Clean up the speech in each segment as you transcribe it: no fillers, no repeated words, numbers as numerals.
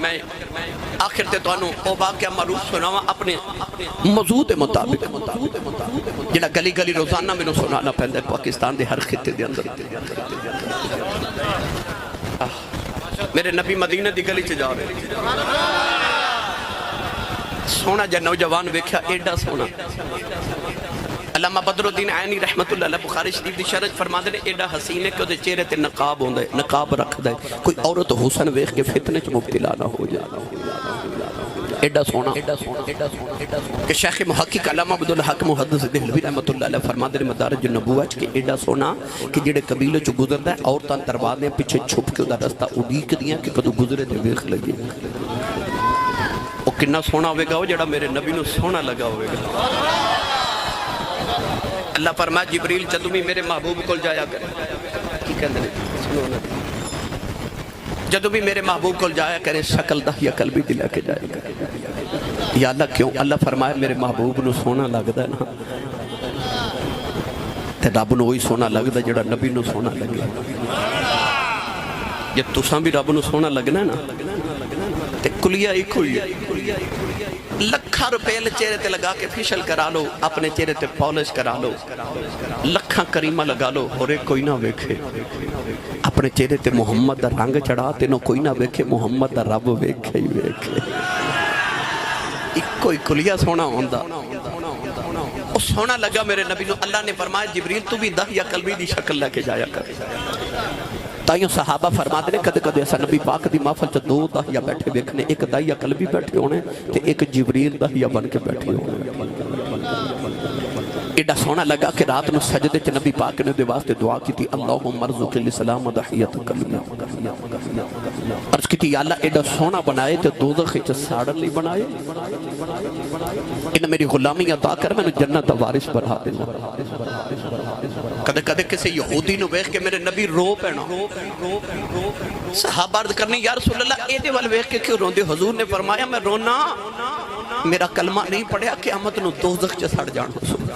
میں آخر تے تو انہوں او واقعہ معروف سناوا اپنے موضوع دے مطابق جنہا گلی گلی روزانہ میں سنانا پہندے پاکستان دے ہر خطے دے اندر میرے نبی مدینہ دی گلی چ جا رہے سونا جا نوجوان ویکھیا ایڈا سونا علامہ بدر الدین عینی رحمت اللہ علیہ بخاری شریف دی شرح فرما دے ایڈا حسین ہے کہ دے چہرے تے نقاب ہوندا ہے نقاب رکھ دے کوئی عورت حسن ویکھ کے فتنے چ مبتلا نہ ہو جائے ایڈا سونا کہ شیخ محقق علامہ عبد الحق محدث دہلوی رحمت اللہ علیہ فرما دے مدارج النبوت کہ ایڈا سونا کہ جڑے قبیلے چ گزردا ہے عورتاں دروازے پیچھے چھپ کے دا رستہ اڈیک دیاں کہ کدو گزرے تے ویکھ لگے او کنا سونا ہوے گا او جڑا میرے نبی نو سونا لگا ہوے گا اللہ فرمایا جبریل جدوں بھی میرے محبوب کول جایا کرے کی کہندے نے سنو نا جدوں بھی میرے محبوب کول جایا کرے شکل دا یا قلبی دل کے جایا کرے یا اللہ کیوں اللہ فرمایا میرے محبوب نو سونا لگدا ہے نا تے رب نو وہی سونا لگدا جڑا نبی نو سونا لگے جے تساں بھی رب نو سونا لگنا ہے نا تے کلیہ ایک ہوئی ہے لکھاں روپے چہرے تے لگا کے فیشل کرا لو اپنے چہرے تے پالش کرا لو لکھاں کریمہ لگا لو اور ایک کوئی نہ ویکھے اپنے چہرے تے محمد دا رنگ چڑھا تے نو کوئی نہ ویکھے محمد دا رب ویکھے ہی ویکھے ایک کوئی کلیہ سونا ہوندا او سونا لگا میرے نبی نو اللہ نے فرمایا جبریل تو بھی دہ یا قلبی دی شکل لے کے جایا کر تائیوں صحابہ فرما دے کدے کدے ایسا نبی پاک دی محفل چ دو دہیا بیٹھے ویکھنے ایک دہیا قلبی بیٹھے ہونے تے ایک جبریل دہیا بن کے بیٹھے ہونے ایڈا سونا لگا کہ رات نو سجدے چ نبی پاک نے دے واسطے دعا کی تھی اللہم ارزق الاسلام دحیت قلبی عرض کی تھی یا اللہ ایڈا سونا بنائے تے دوزخ چ ساڑن لی بنائے انہیں میری غلامی عطا کر میں نے جنت وارث بنا دینا کدے کدے کسی یہودی نو ویکھ کے میرے نبی رو پینا صحابہ عرض کرنی یا رسول اللہ ایدے وال ویکھ کے کیوں روندے حضور نے فرمایا میں رونا میرا کلمہ نہیں پڑھیا قیامت نو دوزخ چ سڑ جان حضور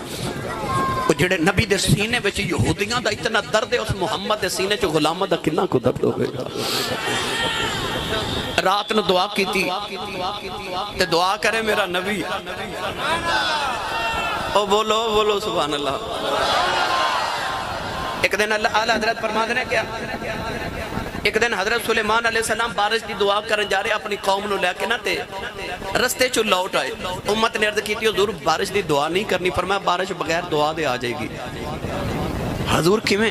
وہ جڑے نبی دے سینے وچ یہودیاں دا اتنا درد ہے اس محمد دے سینے چ غلامہ دا کنا کو درد ہوئے گا رات نو دعا کی تھی تے دعا کرے میرا نبی او بولو سبحان اللہ ایک دن اللہ اعلیٰ حضرت فرما دینے کیا ایک دن حضرت سلیمان علیہ السلام بارش دی دعا کرن جا رہے اپنی قوم نو لے کے نہ تے رستے چو لوٹ آئے امت نے عرض کی تھی حضور بارش دی دعا نہیں کرنی فرمایا بارش بغیر دعا دے آ جائے گی حضور کیویں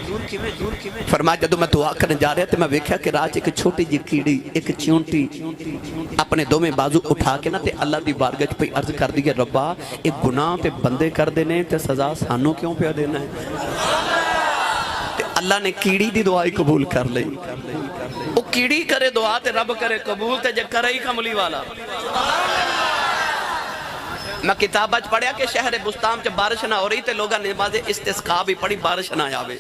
فرمایا جدو میں دعا کرن جا رہا تھے میں ویکھیا کہ راج ایک چھوٹی جی کیڑی ایک چونٹی اپنے دو میں بازو اٹھا کے نہ تے اللہ دی بارگاہ پہ عرض کر دی کہ ربا ایک گناہ تے بندے کر دینے تے سزا سانو کیوں پہ دینا ہے اللہ نے کیڑی دی دعائی قبول کر لئی وہ کیڑی کرے دعا تے رب کرے قبول تے جے کرے ہی کملی والا میں کتاب آج پڑھیا کہ شہر بستان چا بارش نہ ہو رہی تے لوگا نماز استسقاء بھی پڑھی بارش نہ آوے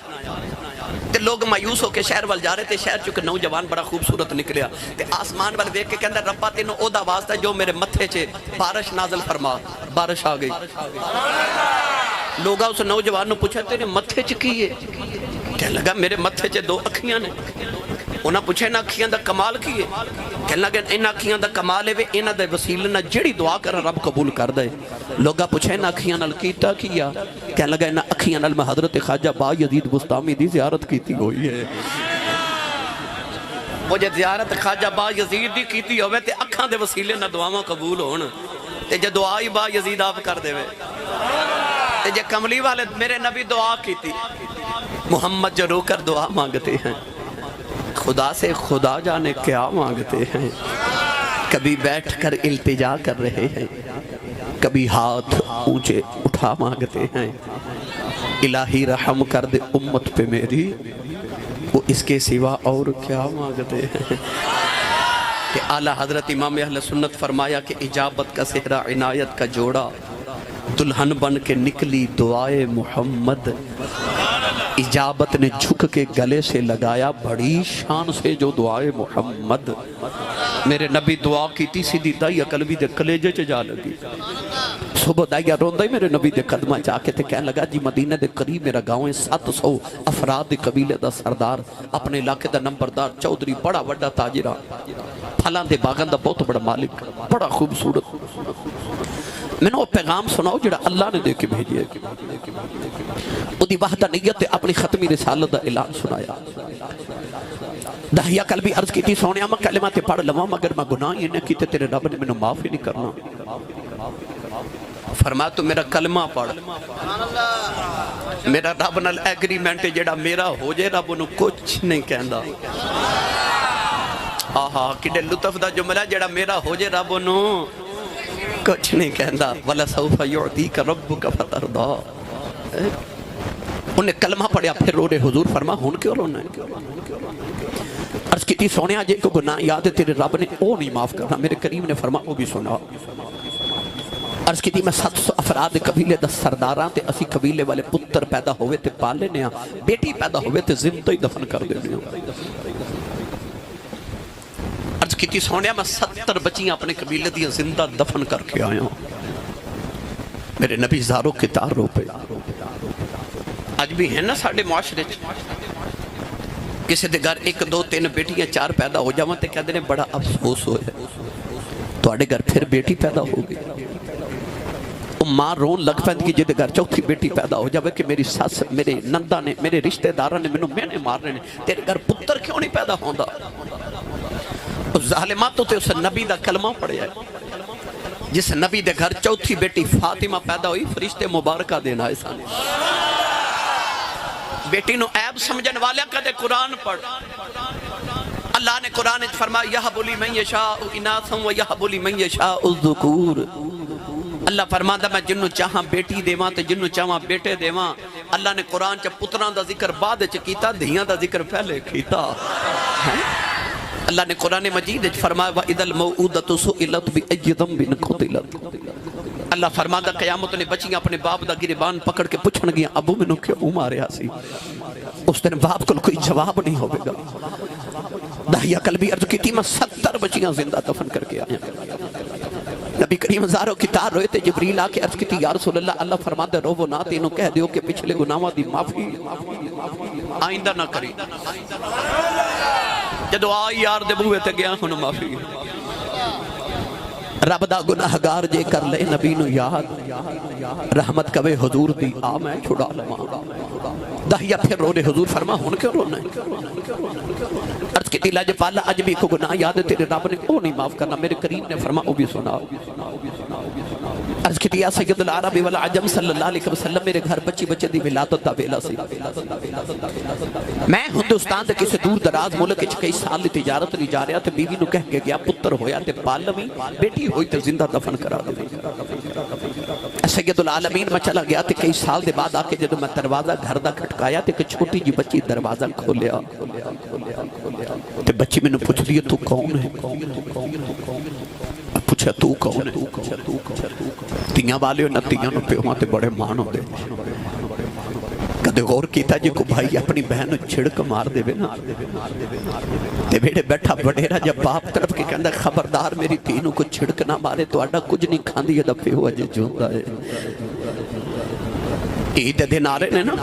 تے لوگ مایوس ہو کے شہر وال جا رہے تے شہر چکے نوجوان بڑا خوبصورت نکلیا تے آسمان وال دیکھ کے اندر ربا تینوں او دا واسطہ جو میرے متھے چے بارش نازل فرما بارش آ گئی لوگا اس نوجوان نو پوچھا تیرے متھے چکیے کہنے لگا میرے متھے چے دو اکھیاں نے انہاں پوچھے انہاں اکھیاں دا کمال کیے کہنے لگا انہاں اکھیاں دا کمال ہے انہاں دا وسیلہ نہ جڑی دعا کر رب قبول کر دے لوگا پوچھے انہاں اکھیاں نال کیتا کیا کہنے لگا انہاں اکھیاں نال میں حضرت خواجہ با یزید بستامی دی زیارت کیتی ہوئی ہے وہ جے زیارت خواجہ با یزید دی کیتی ہوئے تے اکھاں دے وسیلے نہ دعاواں قبول ہون تے جے دعائی با یزید آپ کر دے تے جے کملی والے میرے نبی دعا کیتی محمد جو رو کر دعا مانگتے ہیں خدا سے خدا جانے کیا مانگتے ہیں کبھی بیٹھ کر التجا کر رہے ہیں کبھی ہاتھ اونچے اٹھا مانگتے ہیں الہی رحم کر دے امت پہ میری وہ اس کے سوا اور کیا مانگتے ہیں کہ اعلیٰ حضرت امام اہل سنت فرمایا کہ اجابت کا صحرا عنایت کا جوڑا دلہن بن کے نکلی دعائے محمد اجابت نے جھک کے گلے سے لگایا بڑی شان سے جو دعائے محمد میرے نبی دعا کی تھی سیدھی دائیا قلبی دے کلیجے چے جا لگی صبح دائیا روندہ ہی میرے نبی دے قدمہ جا کے تھے کہنے لگا جی مدینہ دے قریب میرا گاؤں ہے 700 افراد دے قبیلے دا سردار اپنے علاقے دا نمبردار چودری بڑا وڈا تاجرہ پھلاں دے باغاں دا بہت بڑا مالک، بڑا خوبصورت۔ میں نے وہ پیغام سناؤ جڑا اللہ نے دے کے بھیجیا، وہ دی وحدانیت تے اپنی ختمی رسالت دا اعلان سنایا۔ داہیہ کل بھی عرض کی تھی سونیا میں کلمہ تے پڑھ لواں مگر میں گناہ ہی نہ کیتے تیرے رب نے مینوں معاف ہی نہیں کرنا۔ فرمایا تو میرا کلمہ پڑھ، میرا رب نال ایگریمنٹ جڑا میرا ہو جائے رب انہوں کچھ نہیں کہندا۔ آہا کڈے لطف دا جملہ جڑا میرا ہو جائے رب انہوں کچھ نہیں کہندا۔ وَلَسَوْفَ يُعْطِيكَ رَبُّكَ فَتَرْضَىٰ۔ انہیں کلمہ پڑھیا پھر رو رہے حضور فرما ہون کیوں رونا ہے؟ عرض کی تھی سونے آجے کو گناہ یاد ہے تیرے رب نے او نہیں معاف کرنا۔ میرے کریم نے فرما او بھی سنا۔ عرض کی تھی میں 700 افراد قبیلے دا سرداراں تے اسی قبیلے والے پتر پیدا ہوئے تے پالے نے بیٹی پیدا ہوئے تے زندہ ہی دفن کر دے دیا۔ عرض کی تھی سونے میں 70 بچیاں اپنے قبیلے دیا زندہ دفن کر کے آیا ہوں۔ میرے نبی زاروں کے تاروں پہ آج بھی ہیں نا ساڑھے معاشرے کسی دے گھر 1 2 3 بیٹیاں 4 پیدا ہو جاواں تے کہتے ہیں بڑا افسوس ہوئے تو آڑے گھر پھر بیٹی پیدا ہو گئی۔ ماں رون لگ پہن کی جدے گھر چوتھی بیٹی پیدا ہو جاوے کہ میری ساس میرے نندہ نے میرے رشتہ دارہ نے میں نے مارنے نے تیرے گھر پتر کیوں نہیں پیدا ہوندہ؟ اس ظالماتوں تے اس نبی دا کلمہ پڑھیا ہے جس نبی دے گھر چوتھی بیٹی فاطمہ پیدا ہوئی فرشتے مبارکہ دینا ہے سانے بیٹی نو عیب سمجھن والے کدے قرآن پڑھ۔ اللہ نے قرآن فرمایا یہب لی من یشاء اناثا و یہب لی من یشاء الذکور۔ اللہ فرماتا میں جنوں چاہاں بیٹی دیواں تے جنوں چاہاں بیٹے دیواں۔ اللہ نے قرآن چا پتران دا ذکر بعد چا کیتا دھیاں دا ذکر پہلے کیتا۔ اللہ نے قرآن مجید فرمایا وَإِذَا الْمَوْعُودَةُ سُئِلَتْ بِأَيِّ ذَنبٍ قُتِلَتْ۔ اللہ فرماتا قیامت نے بچیاں اپنے باپ دا گریبان پکڑ کے پوچھن گیا ابو میں نو کیوں ماریا سی؟ اس دن باپ کو کوئی جواب نہیں ہوئے گا۔ داہیہ قلبی عرض کی تھی میں 70 بچیاں زندہ دفن کر کے آیا۔ نبی کریم زاروں کی تار روئے تھے جبریل آ کے عرض کی تھی یا رسول اللہ اللہ فرماتا ہے رو نہ تینوں کہہ دیو کہ پچھلے گناہوں دی معافی آئندہ نہ کری۔ جدو آئی یار دے بوئے تے گیا ہن معافی رب دا گناہگار جے کر لے نبی نو یاد رحمت کبے حضور دی آ میں چھڑا لواں۔ داہیہ پھر رو رہے حضور فرما ہون کیوں رونا ہے؟ عرض کی تھی لاج پالا اج بھی کو گناہ یاد ہے تیرے رب نے او نہیں معاف کرنا۔ میرے کریم نے فرما او بھی سنا۔ عرض کی تھی یا سید العرب والعجم صلی اللہ علیہ وسلم میرے گھر بچی بچے دی ولادت دا ویلا سی۔ میں ہندوستان دے کسی دور دراز ملک وچ کئی سال دی تجارت نہیں جا رہا تے بیوی نو کہہ کے گیا پتر ہویا تے پال لویں بیٹی ہوئی تے زندہ دفن کرا دے۔ سید العالمین میں چلا گیا تے کئی سال دے بعد آ کے جدو میں دروازہ گھر دا کھٹکایا تے ایک چھوٹی جی بچی دروازہ کھولیا تے بچی میں نے پوچھ لیا تو کون ہے؟ پوچھا تو کون ہے؟ تیاں والے نہ تیاں نو پیوہاں تے بڑے مان ہو دے کدے غور کیتا جی کو بھائی اپنی بہن چھڑک مار دے بے نا تے بیٹے بیٹھا بڑیرا جب باپ طرف کے کہندہ خبردار میری تینوں کو چھڑک نہ مارے تو آڈا کچھ نہیں کھاندی ہے دفعے ہوا جی جوندہ ہے۔ عید دن آ رہے نا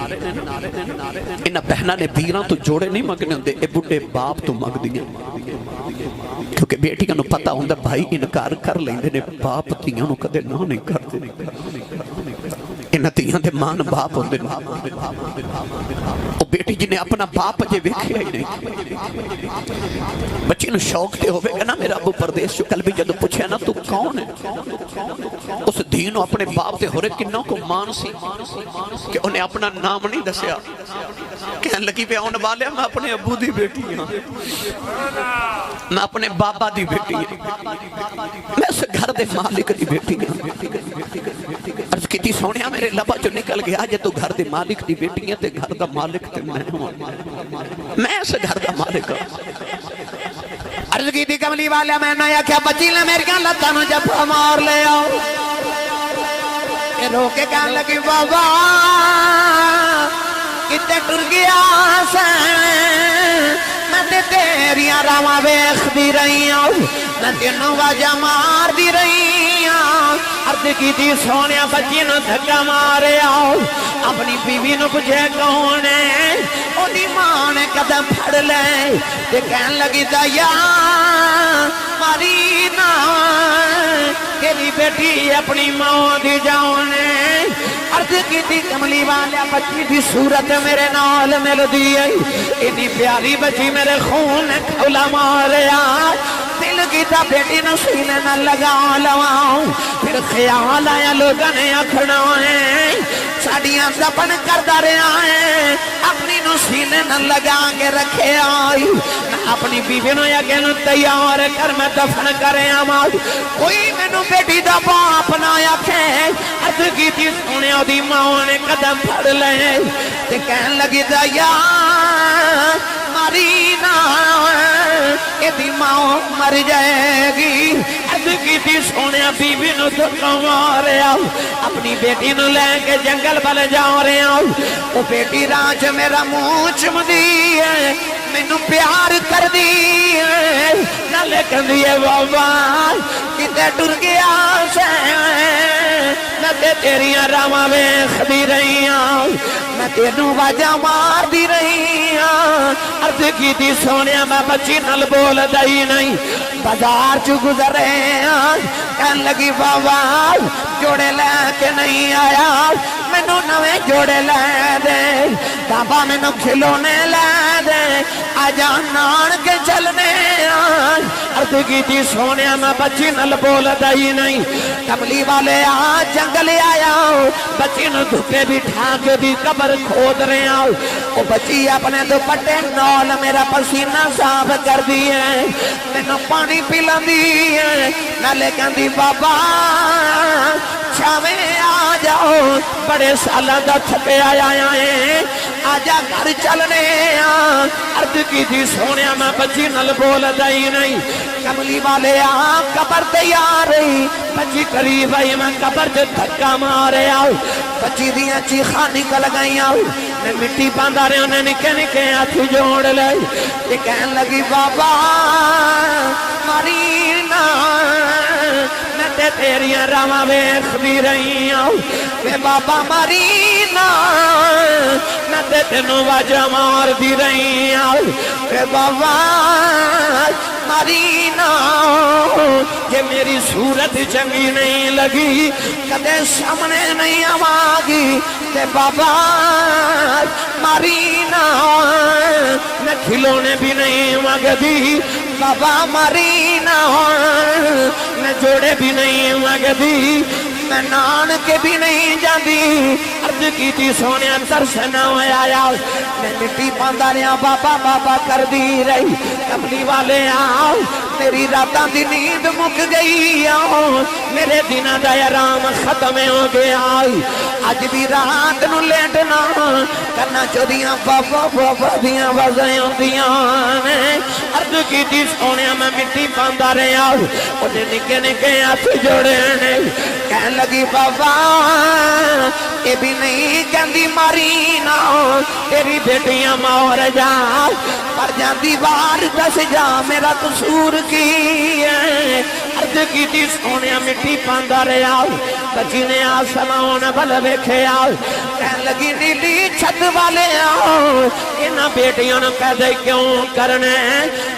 انہا بہنہ نے بیران تو جوڑے نہیں مگنے ہوندے اے بڑے باپ تو مگ دیئے کیونکہ بیٹی انہوں پتہ ہوندہ بھائی انکار کر لیندے نے باپ تیاں نو کدے نہ نہیں کرتے انہا تیاں دے مان باپ ہوندے وہ بیٹی جنہیں اپنا باپ جے ویکھیا ہی نہیں بچی نو شوق تے ہوئے گا نا میرا ابو پردیس جو کل بھی جدو پوچھے نا تو کون ہے اس دینوں اپنے باپ تے ہو رہے کنوں کو مان سی کہ انہیں اپنا نام نہیں دسیا کہنے لگی پہ آن والے میں اپنے ابو دی بیٹی ہوں میں اپنے بابا دی بیٹی ہوں میں اس گھر دے مالک دی بیٹی ہوں عرض کی تھی سونیا میرے لبا جو نکل گیا جے تو گھر دے مالک دی بیٹی ہے تے گھر دا مالک تے میں ہوں میں اس گھر دا مالک ہوں۔ عرض کی تھی کملی والا میں نے یا کیا بچی لے میرے کہاں لتا نو جب ہمار لے آؤ کہ رو کے کہاں لگی بابا کتے ٹر گیا سین میں تے تیریاں راواں ویکھ دی رہی ہوں میں تینوں واجہ مار دی رہی ہوں۔ عرض کی تھی سونیا بچی نو دھکا مارے آؤ اپنی بیوی نو پوچھے کون ہے وہ دی ماں نے قدم پھڑ لے تے کہن لگی دایا ماری نا تیری بیٹی اپنی ماں دی جانے عرض کی تھی کملی والا بچی دی صورت میرے نال مل دی اتنی پیاری بچی میرے خون کھولا ماریا دل کی تا بیٹی نو سینے نہ لگا لواؤں پھر خیال آیا لوگوں نے آکھنا ہے ساڑیاں دپن کردہ رہا ہے اپنی نو سینے نہ لگا کے رکھے آئی اپنی بیوی نو یا کہ نو تیار کر میں دفن کرے آماد کوئی میں نو بیٹی دا باپ نہ آکھے عرض کی تھی سونے دی ماں نے قدم پھڑ لے تے کہن لگی دایا ماری نا ایدی ماں مر جائے گی عرض کی تھی سونے بیوی نو دھکا ماریا اپنی بیٹی نو لے کے جنگل بل جا رہے ہیں وہ بیٹی راج میرا منہ چم دی ہے مینو پیار کر دی ہے نہ لیکن دیئے بابا کتے ٹر گیا سے میں تے تیریاں راما ویخ دی رہی ہوں میں تینوں واجہ مار دی رہی ہوں عرض کی تھی سونیا میں بچی نل بول دائی نہیں بازار چو گزر رہے ہیں کہن لگی بابا جوڑے لے کے نہیں آیا مینو نوے جوڑے لے دے بابا مینو کھلونے لے دے آجا نان کے چلنے عرض کی تھی سونیا میں بچی نل بول دائی نہیں کملی والے آج جنگل آیا بچی نو دھکے بھی ٹھاکے بھی قبر کھود رہے آؤ وہ بچی اپنے دوپٹے نول میرا پسینہ صاف کر دیئے مینو پانی پلا دیئے نہ لے کہندی بابا چھاویں آ جاؤ بڑے سالہ دا تھکے آیا ہیں آجا گھر چلنے عرض کی تھی سونیا میں بچی نل بول دائی نہیں کملی والے قبر تیار رہی بچی قریب آئی میں قبر جو دھکا مارے آؤ بچی دیاں چیخاں نکل گئی آؤ میں مٹی باندھا رہے انہیں نکے نکے ہاتھ جوڑ لے یہ کہن لگی بابا ماری نا میں تے تیریاں راما ویخ دی رہی ہوں میں بابا ماری نا میں تے تینوں واجہ مار دی رہی ہوں میں بابا ماری نا یہ میری صورت چنگی نہیں لگی کدے سامنے نہیں آواگی کہ بابا ماری نا میں کھلونے بھی نہیں مانگدی بابا ماری نا میں جوڑے بھی نہیں مانگدی میں نان کے بھی نہیں جاندی عرض کی تھی سونے اندر سے نہ آیا میں مٹی باندھا رہا بابا بابا کر دی رہی کملی والے آؤ میری راتاں دی نیند مک گئی آؤ میرے دنہ دا آرام ختم ہو گیا آج بھی رات نو لیٹنا کرنا چودیاں بابا بابا دیاں وزیں ہوندیاں عرض کی تھی سونے میں مٹی باندھا رہا انہیں نکے نکے ہاتھ جوڑے کہن لگی بابا یہ بھی نہیں کہندی ماری نا تیری بیٹیاں مور جا پر جاندی بار دس جا میرا قصور کی ہے عرض کی تھی سونیا مٹی پاندہ رہا بچی نے آسمان بل ویکھے آؤ کہن لگی نیلی چھت والے آؤ انہاں بیٹیاں نے کہہ دے کیوں کرنے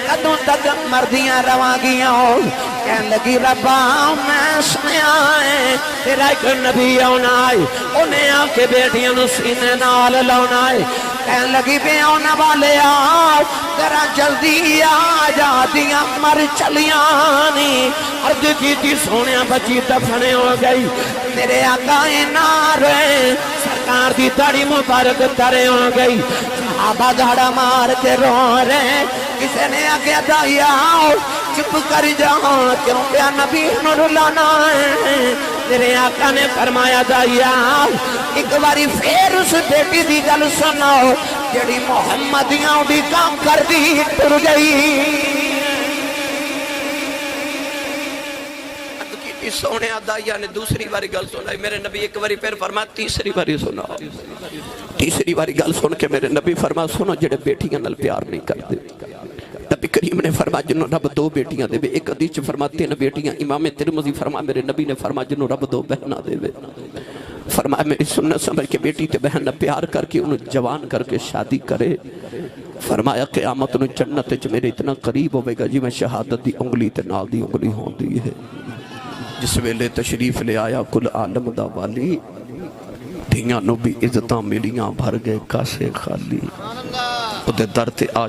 کدوں تک مردیاں رواگیاں ہو کہن لگی ربا میں سنیا ہے تیرا ایک نبی آنا ہے انہیں آ کے بیٹیاں نو سینے نال لاؤنا ہے کہن لگی بے آنا والے آؤ ذرا جلدی آ جاتیاں مر چلیاں عرض کی تھی سونیا بچی دفنے ہو گئی میرے آقا نارے سرکار دی داڑھی مبارک ترے ہو گئی صحابہ دھاڑا مار کے رو رہے کسے نے آگے دائی آؤ چپ کر جاؤ کیوں پیا نبی نور لانا ہے تیرے آقا نے فرمایا دائی آؤ ایک باری پھر اس بیٹی دی گل سناؤ جڑی محمدیاں بھی کام کر دی ٹر گئی سونے دائیا نے دوسری باری گل سنائی میرے نبی ایک باری پھر فرما تیسری باری سنا تیسری باری گل سن کے میرے نبی فرما سنو جڑے بیٹیاں نال پیار نہیں کرتے نبی کریم نے فرما جنہوں رب دو بیٹیاں دے ایک حدیث فرما 3 بیٹیاں امام ترمذی فرما میرے نبی نے فرما جنہوں رب 2 بہناں دے فرمایا میری سنت سمجھ کے بیٹی تے بہن نہ پیار کر کے انہوں جوان کر کے شادی کرے. فرمایا قیامت انہوں جنت چ میرے اتنا قریب ہوئے گا جی میں شہادت دی انگلی تے نال دی انگلی ہون دی ہے. جس ویلے تشریف لے آیا کل عالم دا والی دھیاں نو بھی عزتاں ملیاں بھر گئے کاسے خالی. خود در تے آ